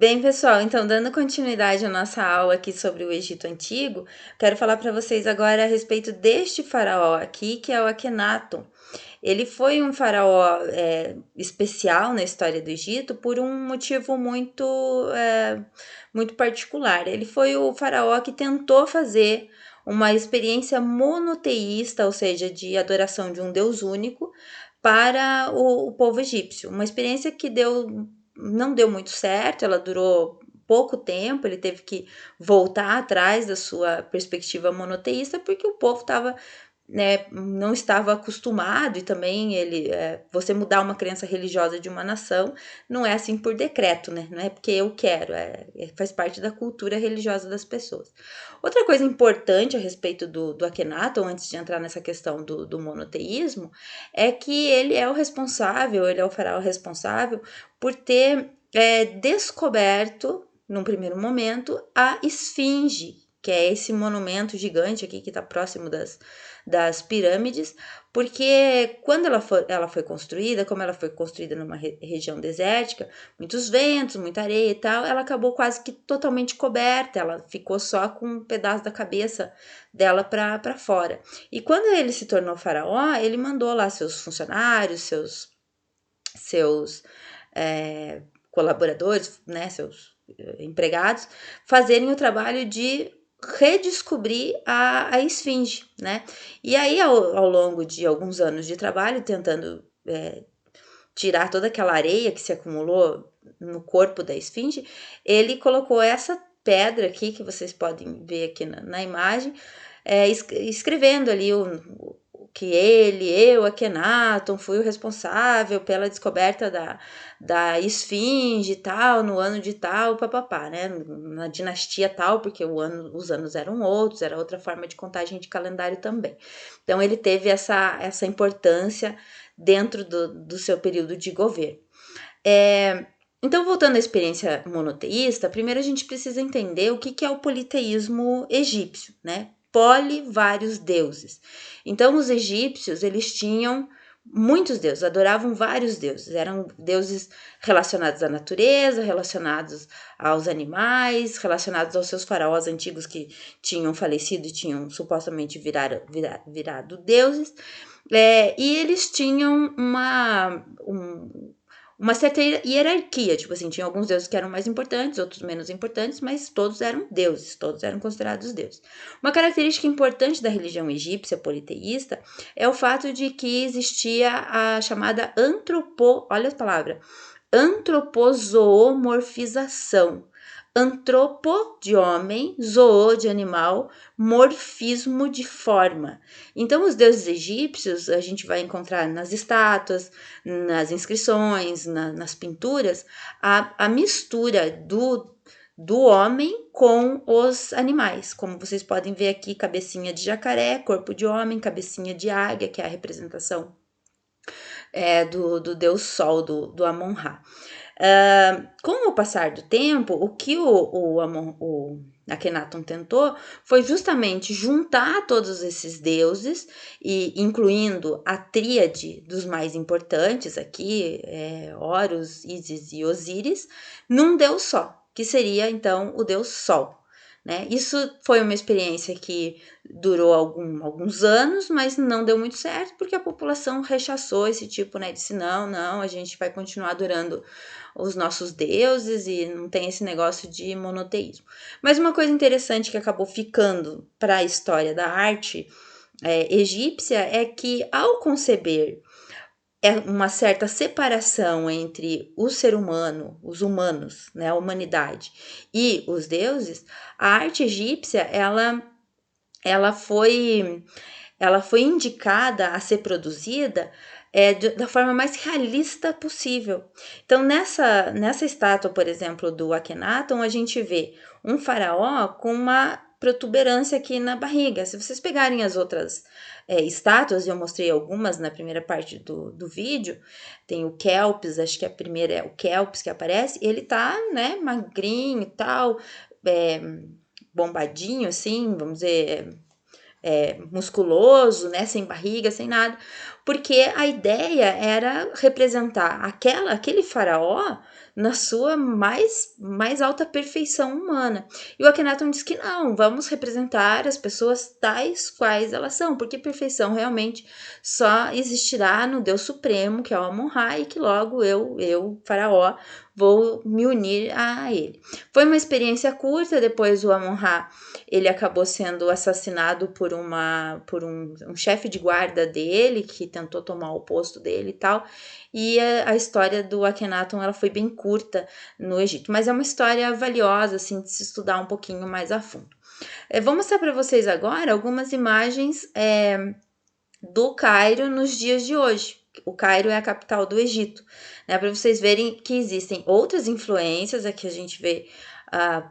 Bem, pessoal, então, dando continuidade à nossa aula aqui sobre o Egito Antigo, quero falar para vocês agora a respeito deste faraó aqui, que é o Akhenaton. Ele foi um faraó especial na história do Egito por um motivo muito particular. Ele foi o faraó que tentou fazer uma experiência monoteísta, ou seja, de adoração de um Deus único, para o povo egípcio. Uma experiência que não deu muito certo, ela durou pouco tempo, ele teve que voltar atrás da sua perspectiva monoteísta, porque o povo estava, né, não estava acostumado, e também você mudar uma crença religiosa de uma nação não é assim por decreto, né? Não é porque eu quero, faz parte da cultura religiosa das pessoas. Outra coisa importante a respeito do Akhenaton, antes de entrar nessa questão do monoteísmo, é que ele é o faraó responsável por ter descoberto, num primeiro momento, a Esfinge, que é esse monumento gigante aqui que está próximo das pirâmides, porque quando ela foi construída, como ela foi construída numa região desértica, muitos ventos, muita areia e tal, ela acabou quase que totalmente coberta, ela ficou só com um pedaço da cabeça dela para fora. E quando ele se tornou faraó, ele mandou lá seus funcionários, seus colaboradores, né, seus empregados, fazerem o trabalho de redescobrir a esfinge, né? E aí, ao longo de alguns anos de trabalho, tentando tirar toda aquela areia que se acumulou no corpo da esfinge, ele colocou essa pedra aqui, que vocês podem ver aqui na imagem, escrevendo ali que eu, Akhenaton, fui o responsável pela descoberta da esfinge e tal, no ano de tal, papapá, né? Na dinastia tal, porque os anos eram outros, era outra forma de contagem de calendário também. Então, ele teve essa importância dentro do seu período de governo. Então, voltando à experiência monoteísta, primeiro a gente precisa entender o que é o politeísmo egípcio, né? Vários deuses. Então, os egípcios, eles tinham muitos deuses, adoravam vários deuses. Eram deuses relacionados à natureza, relacionados aos animais, relacionados aos seus faraós antigos que tinham falecido e tinham supostamente virado deuses. E eles tinham uma certa hierarquia, tipo assim, tinha alguns deuses que eram mais importantes, outros menos importantes, mas todos eram deuses, todos eram considerados deuses. Uma característica importante da religião egípcia politeísta é o fato de que existia a chamada olha a palavra, antropozoomorfização. Antropo de homem, zoô de animal, morfismo de forma. Então, os deuses egípcios a gente vai encontrar nas estátuas, nas inscrições, nas pinturas, a mistura do homem com os animais. Como vocês podem ver aqui, cabecinha de jacaré, corpo de homem, cabecinha de águia, que é a representação do deus Sol, do Amon-Ra. Com o passar do tempo, o que o Akhenaton tentou foi justamente juntar todos esses deuses, e incluindo a tríade dos mais importantes aqui, Horus, Ísis e Osíris, num deus só, que seria então o deus Sol. Né? Isso foi uma experiência que durou alguns anos, mas não deu muito certo, porque a população rechaçou esse tipo, né? Disse, não, a gente vai continuar adorando os nossos deuses e não tem esse negócio de monoteísmo. Mas uma coisa interessante que acabou ficando para a história da arte egípcia é que, ao conceber uma certa separação entre o ser humano, os humanos, né, a humanidade, e os deuses, a arte egípcia ela foi indicada a ser produzida da forma mais realista possível. Então, nessa estátua, por exemplo, do Akhenaton, a gente vê um faraó com uma protuberância aqui na barriga. Se vocês pegarem as outras estátuas, eu mostrei algumas na primeira parte do vídeo, tem o Kelps, acho que a primeira é o Kelps que aparece, ele tá, né, magrinho e tal, bombadinho, assim, vamos dizer, musculoso, né, sem barriga, sem nada, porque a ideia era representar aquele faraó na sua mais alta perfeição humana. E o Akhenaton diz que não, vamos representar as pessoas tais quais elas são, porque perfeição realmente só existirá no Deus Supremo, que é o Amon-Ra, e que logo eu, Faraó, vou me unir a ele. Foi uma experiência curta, depois o Amon-Ra, ele acabou sendo assassinado por um chefe de guarda dele, que tentou tomar o posto dele e tal, e a história do Akhenaton, ela foi bem curta no Egito, mas é uma história valiosa, assim, de se estudar um pouquinho mais a fundo. Vou mostrar para vocês agora algumas imagens do Cairo nos dias de hoje. O Cairo é a capital do Egito, né? Para vocês verem que existem outras influências, aqui a gente vê,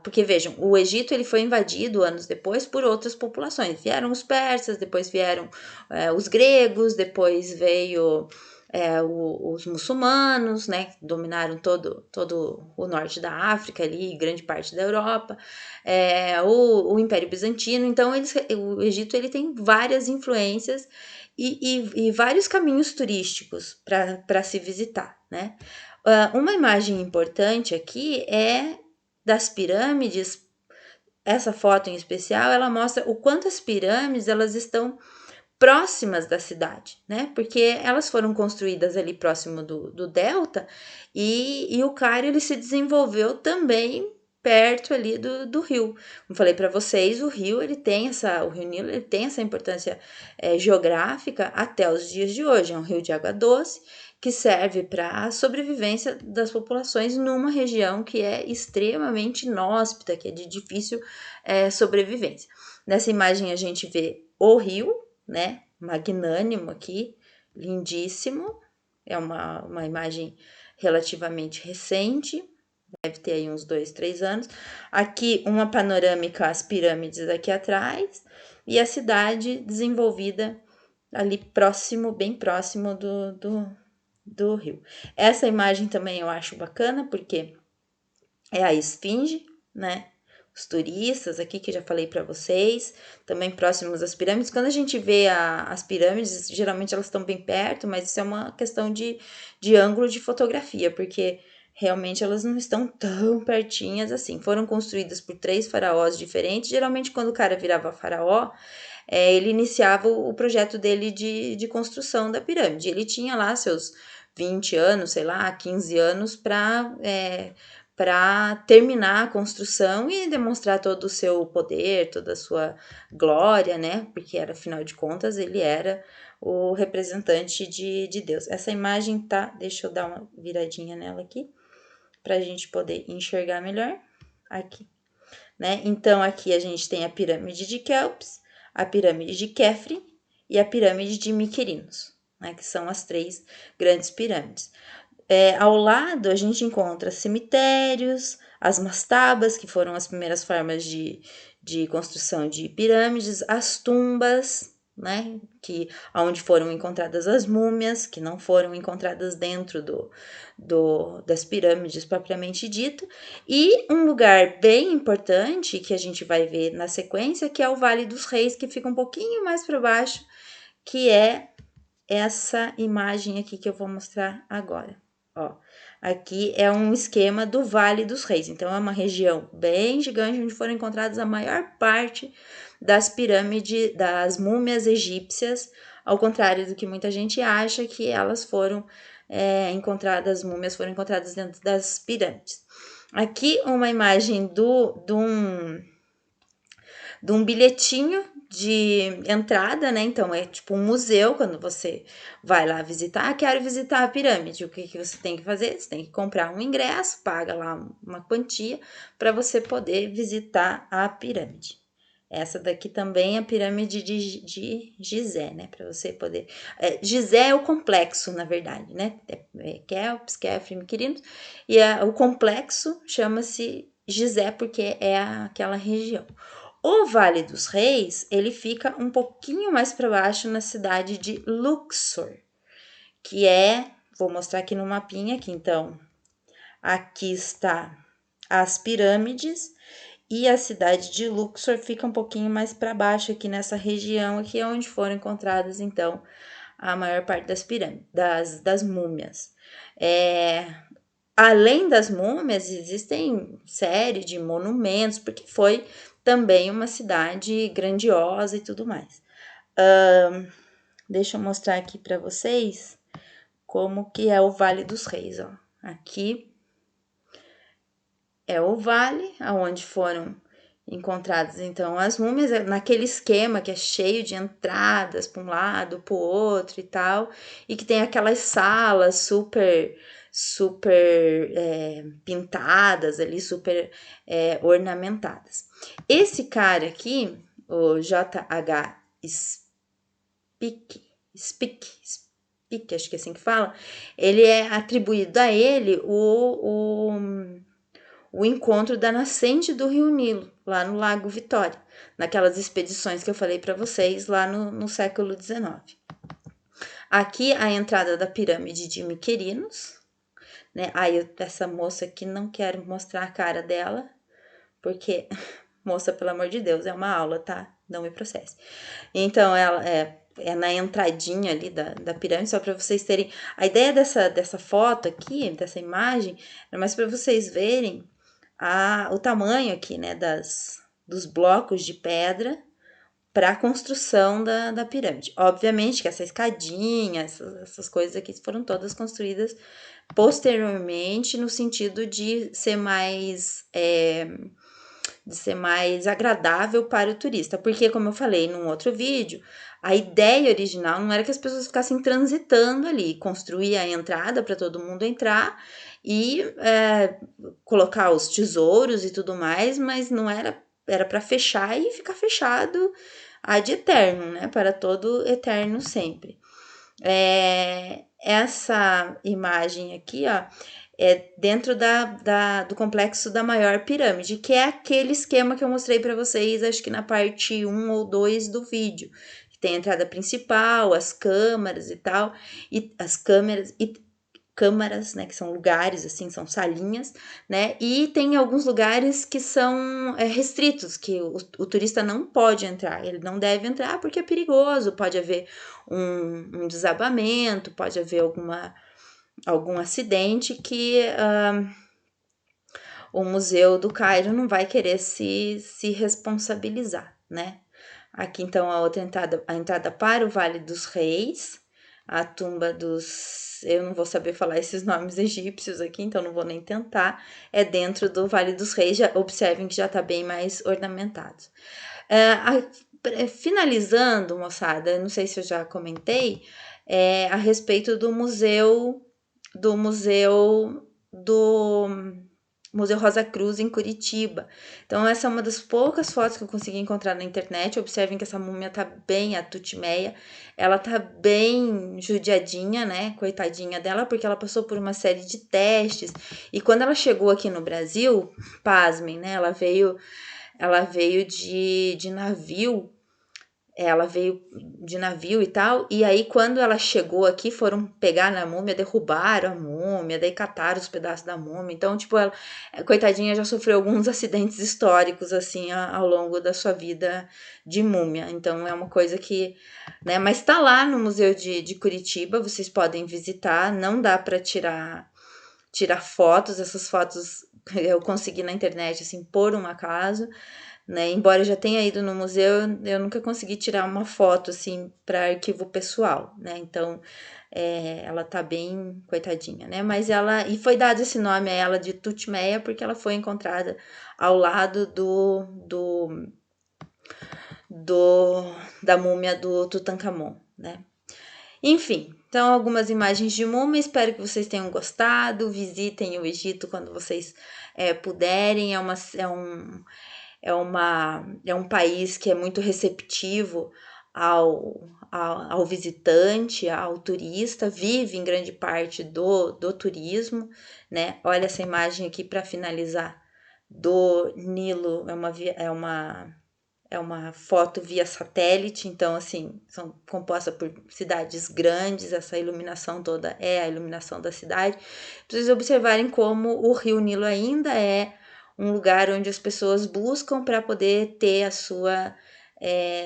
porque vejam, o Egito ele foi invadido anos depois por outras populações. Vieram os persas, depois vieram os gregos, depois veio os muçulmanos, né? Que dominaram todo o norte da África ali, grande parte da Europa, o Império Bizantino. Então, o Egito ele tem várias influências e vários caminhos turísticos para se visitar, né? Uma imagem importante aqui é das pirâmides. Essa foto em especial, ela mostra o quanto as pirâmides elas estão próximas da cidade, né? Porque elas foram construídas ali próximo do delta e o Cairo ele se desenvolveu também perto ali do rio. Como falei para vocês, o rio Nilo ele tem essa importância geográfica até os dias de hoje. É um rio de água doce que serve para a sobrevivência das populações numa região que é extremamente inóspita, que é de difícil sobrevivência. Nessa imagem a gente vê o rio, né? Magnânimo aqui, lindíssimo. É uma imagem relativamente recente, deve ter aí uns 2, 3 anos. Aqui uma panorâmica, as pirâmides aqui atrás, e a cidade desenvolvida ali próximo, bem próximo do rio. Essa imagem também eu acho bacana, porque é a esfinge, né? Os turistas aqui, que já falei para vocês, também próximos às pirâmides. Quando a gente vê as pirâmides, geralmente elas estão bem perto, mas isso é uma questão de ângulo de fotografia, porque realmente elas não estão tão pertinhas assim. Foram construídas por 3 faraós diferentes. Geralmente, quando o cara virava faraó, ele iniciava o projeto dele de construção da pirâmide. Ele tinha lá seus 20 anos, sei lá, 15 anos para terminar a construção e demonstrar todo o seu poder, toda a sua glória, né? Porque era, afinal de contas, ele era o representante de Deus. Essa imagem tá, deixa eu dar uma viradinha nela aqui, para a gente poder enxergar melhor. Aqui, né? Então, aqui a gente tem a pirâmide de Kelps, a pirâmide de Khafre e a pirâmide de Miquerinos, né? Que são as 3 grandes pirâmides. Ao lado, a gente encontra cemitérios, as mastabas, que foram as primeiras formas de construção de pirâmides, as tumbas, né, onde foram encontradas as múmias, que não foram encontradas dentro das pirâmides propriamente dito, e um lugar bem importante que a gente vai ver na sequência, que é o Vale dos Reis, que fica um pouquinho mais para baixo, que é essa imagem aqui que eu vou mostrar agora. Ó, aqui é um esquema do Vale dos Reis. Então, é uma região bem gigante onde foram encontradas a maior parte das pirâmides, das múmias egípcias, ao contrário do que muita gente acha, que elas foram encontradas, as múmias foram encontradas dentro das pirâmides. Aqui uma imagem de um bilhetinho de entrada, né? Então, é tipo um museu, quando você vai lá visitar, quero visitar a pirâmide. O que você tem que fazer? Você tem que comprar um ingresso, paga lá uma quantia para você poder visitar a pirâmide. Essa daqui também é a pirâmide de Gizé, né? Para você poder. Gizé é o complexo, na verdade, né? Kelps, Khafre, Miquerinos. E o complexo chama-se Gizé porque é aquela região. O Vale dos Reis, ele fica um pouquinho mais para baixo na cidade de Luxor, que vou mostrar aqui no mapinha aqui, então, aqui está as pirâmides e a cidade de Luxor fica um pouquinho mais para baixo aqui nessa região aqui, onde foram encontradas, então, a maior parte das pirâmides, das múmias. além das múmias, existem série de monumentos, porque foi também uma cidade grandiosa e tudo mais. Deixa eu mostrar aqui para vocês como que é o Vale dos Reis, ó. Aqui é o vale aonde foram encontradas então as múmias, naquele esquema que é cheio de entradas para um lado, para o outro e tal, e que tem aquelas salas super pintadas ali, super ornamentadas. Esse cara aqui, o J.H. Speak, acho que é assim que fala, ele é atribuído a ele o encontro da nascente do Rio Nilo, lá no Lago Vitória, naquelas expedições que eu falei para vocês lá no século XIX. Aqui a entrada da pirâmide de Miquerinos, né? Essa moça aqui não quero mostrar a cara dela, porque, moça, pelo amor de Deus, é uma aula, tá? Não me processe. Então, ela é na entradinha ali da pirâmide, só para vocês terem a ideia dessa foto aqui, dessa imagem, é mais para vocês verem o tamanho aqui, né, dos blocos de pedra para a construção da pirâmide. Obviamente que essa escadinha, essas coisas aqui foram todas construídas posteriormente no sentido de ser mais agradável para o turista, porque como eu falei num outro vídeo, a ideia original não era que as pessoas ficassem transitando ali, construir a entrada para todo mundo entrar e colocar os tesouros e tudo mais, mas não era para fechar e ficar fechado ad eterno, né? Para todo eterno sempre. Essa imagem aqui, ó, é dentro do complexo da maior pirâmide, que é aquele esquema que eu mostrei para vocês, acho que na parte 1 ou 2 do vídeo. Tem a entrada principal, as câmaras e tal, e as câmaras, né, que são lugares, assim, são salinhas, né, e tem alguns lugares que são restritos, que o turista não pode entrar, ele não deve entrar porque é perigoso, pode haver um desabamento, pode haver algum acidente que o Museu do Cairo não vai querer se responsabilizar, né. Aqui, então, a entrada para o Vale dos Reis, a tumba dos... Eu não vou saber falar esses nomes egípcios aqui, então não vou nem tentar. É dentro do Vale dos Reis, já observem que já está bem mais ornamentado. Finalizando, moçada, não sei se eu já comentei, a respeito do Museu Rosa Cruz, em Curitiba. Então, essa é uma das poucas fotos que eu consegui encontrar na internet. Observem que essa múmia tá bem, a Tutmeia, ela tá bem judiadinha, né? Coitadinha dela, porque ela passou por uma série de testes. E quando ela chegou aqui no Brasil, pasmem, né? Ela veio de navio. Ela veio de navio e tal, e aí quando ela chegou aqui, foram pegar na múmia, derrubaram a múmia, daí cataram os pedaços da múmia. Então, tipo, ela, coitadinha, já sofreu alguns acidentes históricos, assim, ao longo da sua vida de múmia. Então, é uma coisa que, né, mas tá lá no Museu de Curitiba, vocês podem visitar, não dá para tirar fotos, essas fotos eu consegui na internet, assim, por um acaso, né? Embora eu já tenha ido no museu, eu nunca consegui tirar uma foto assim para arquivo pessoal, né? Então ela tá bem coitadinha, né? Mas e foi dado esse nome a ela de Tutmeia porque ela foi encontrada ao lado da múmia do Tutankhamon, né? Enfim, então algumas imagens de múmia, espero que vocês tenham gostado, visitem o Egito quando vocês puderem, é um país que é muito receptivo ao visitante, ao turista, vive em grande parte do turismo, né? Olha essa imagem aqui para finalizar do Nilo, é uma foto via satélite, então assim, são compostas por cidades grandes, essa iluminação toda é a iluminação da cidade. Pra vocês observarem como o Rio Nilo ainda é um lugar onde as pessoas buscam para poder ter a sua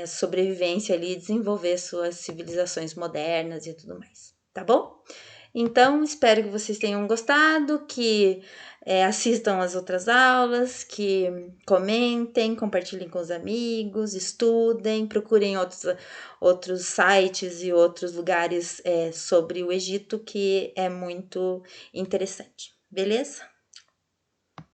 sobrevivência ali, desenvolver suas civilizações modernas e tudo mais, tá bom? Então, espero que vocês tenham gostado, que assistam as outras aulas, que comentem, compartilhem com os amigos, estudem, procurem outros sites e outros lugares sobre o Egito, que é muito interessante. Beleza?